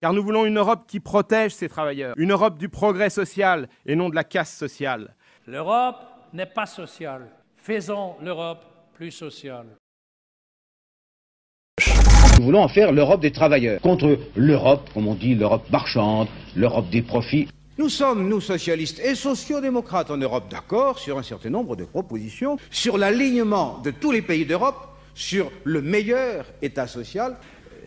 Car nous voulons une Europe qui protège ses travailleurs, une Europe du progrès social et non de la casse sociale. L'Europe n'est pas sociale. Faisons l'Europe plus sociale. Nous voulons en faire l'Europe des travailleurs, contre l'Europe, comme on dit, l'Europe marchande, l'Europe des profits. Nous sommes, nous socialistes et sociaux-démocrates en Europe, d'accord sur un certain nombre de propositions, sur l'alignement de tous les pays d'Europe, sur le meilleur État social.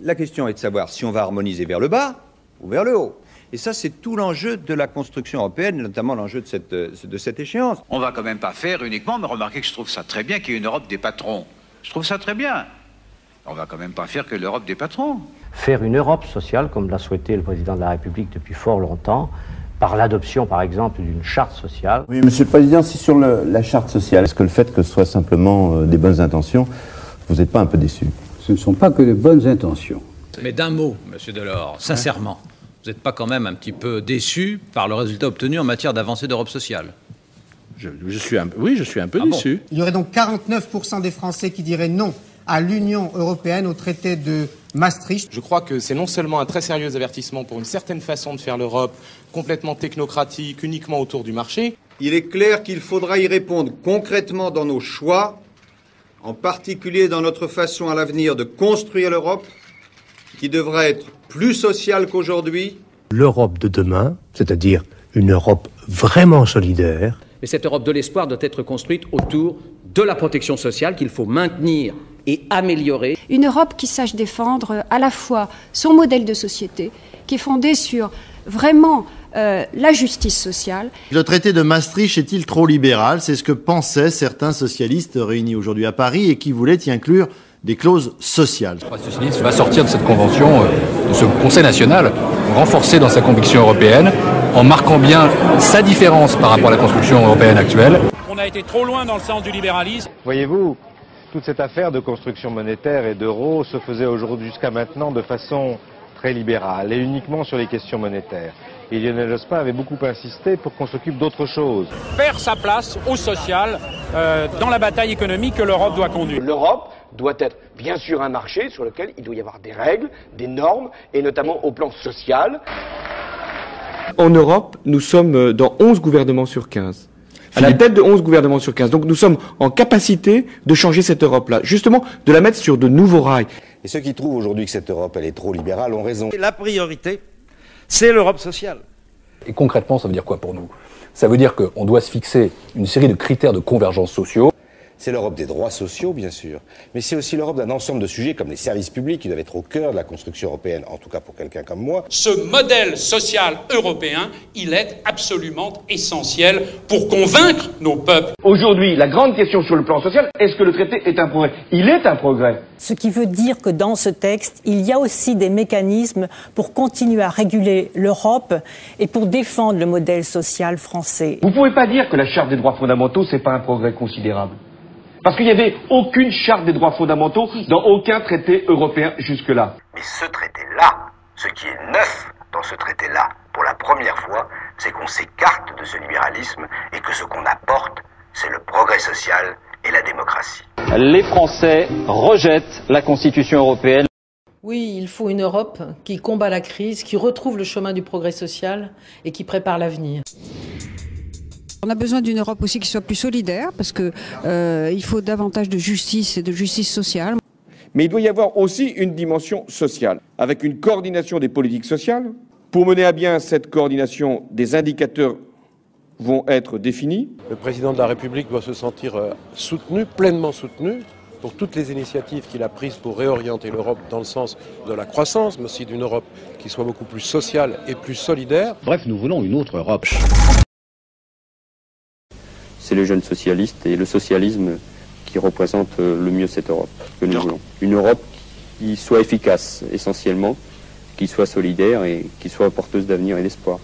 La question est de savoir si on va harmoniser vers le bas ou vers le haut. Et ça, c'est tout l'enjeu de la construction européenne, notamment l'enjeu de cette échéance. On va quand même pas faire uniquement, mais remarquez que je trouve ça très bien qu'il y ait une Europe des patrons. Je trouve ça très bien. On va quand même pas faire que l'Europe des patrons. Faire une Europe sociale, comme l'a souhaité le président de la République depuis fort longtemps, par l'adoption, par exemple, d'une charte sociale. Oui, Monsieur le Président, si sur la charte sociale, est-ce que le fait que ce soit simplement des bonnes intentions, vous n'êtes pas un peu déçu? Ce ne sont pas que de bonnes intentions. Mais d'un mot, Monsieur Delors, sincèrement, vous n'êtes pas quand même un petit peu déçu par le résultat obtenu en matière d'avancée d'Europe sociale? Oui, je suis un peu déçu. Il y aurait donc 49% des Français qui diraient non à l'Union européenne, au traité de Maastricht. Je crois que c'est non seulement un très sérieux avertissement pour une certaine façon de faire l'Europe, complètement technocratique, uniquement autour du marché. Il est clair qu'il faudra y répondre concrètement dans nos choix, en particulier dans notre façon à l'avenir de construire l'Europe, qui devra être plus sociale qu'aujourd'hui. L'Europe de demain, c'est-à-dire une Europe vraiment solidaire. Et cette Europe de l'espoir doit être construite autour de la protection sociale qu'il faut maintenir et améliorer. Une Europe qui sache défendre à la fois son modèle de société, qui est fondé sur vraiment la justice sociale. Le traité de Maastricht est-il trop libéral? C'est ce que pensaient certains socialistes réunis aujourd'hui à Paris et qui voulaient y inclure des clauses sociales. Le Parti socialiste va sortir de cette convention, de ce Conseil national, renforcé dans sa conviction européenne, en marquant bien sa différence par rapport à la construction européenne actuelle. On a été trop loin dans le sens du libéralisme. Voyez-vous, toute cette affaire de construction monétaire et d'euro se faisait aujourd'hui jusqu'à maintenant de façon très libérale et uniquement sur les questions monétaires. Et Lionel Jospin avait beaucoup insisté pour qu'on s'occupe d'autre chose. Faire sa place au social dans la bataille économique que l'Europe doit conduire. L'Europe doit être bien sûr un marché sur lequel il doit y avoir des règles, des normes, et notamment au plan social. En Europe, nous sommes dans 11 gouvernements sur 15. À la tête de 11 gouvernements sur 15. Donc nous sommes en capacité de changer cette Europe-là, justement de la mettre sur de nouveaux rails. Et ceux qui trouvent aujourd'hui que cette Europe elle est trop libérale ont raison. La priorité, c'est l'Europe sociale. Et concrètement, ça veut dire quoi pour nous? Ça veut dire qu'on doit se fixer une série de critères de convergence sociaux. C'est l'Europe des droits sociaux, bien sûr, mais c'est aussi l'Europe d'un ensemble de sujets comme les services publics qui doivent être au cœur de la construction européenne, en tout cas pour quelqu'un comme moi. Ce modèle social européen, il est absolument essentiel pour convaincre nos peuples. Aujourd'hui, la grande question sur le plan social, est-ce que le traité est un progrès? Il est un progrès. Ce qui veut dire que dans ce texte, il y a aussi des mécanismes pour continuer à réguler l'Europe et pour défendre le modèle social français. Vous ne pouvez pas dire que la Charte des droits fondamentaux, c'est pas un progrès considérable. Parce qu'il n'y avait aucune charte des droits fondamentaux dans aucun traité européen jusque-là. Mais ce traité-là, ce qui est neuf dans ce traité-là, pour la première fois, c'est qu'on s'écarte de ce libéralisme et que ce qu'on apporte, c'est le progrès social et la démocratie. Les Français rejettent la Constitution européenne. Oui, il faut une Europe qui combat la crise, qui retrouve le chemin du progrès social et qui prépare l'avenir. On a besoin d'une Europe aussi qui soit plus solidaire, parce que il faut davantage de justice et de justice sociale. Mais il doit y avoir aussi une dimension sociale, avec une coordination des politiques sociales. Pour mener à bien cette coordination, des indicateurs vont être définis. Le président de la République doit se sentir soutenu, pleinement soutenu, pour toutes les initiatives qu'il a prises pour réorienter l'Europe dans le sens de la croissance, mais aussi d'une Europe qui soit beaucoup plus sociale et plus solidaire. Bref, nous voulons une autre Europe. C'est les jeunes socialistes et le socialisme qui représentent le mieux cette Europe que nous voulons. Une Europe qui soit efficace essentiellement, qui soit solidaire et qui soit porteuse d'avenir et d'espoir.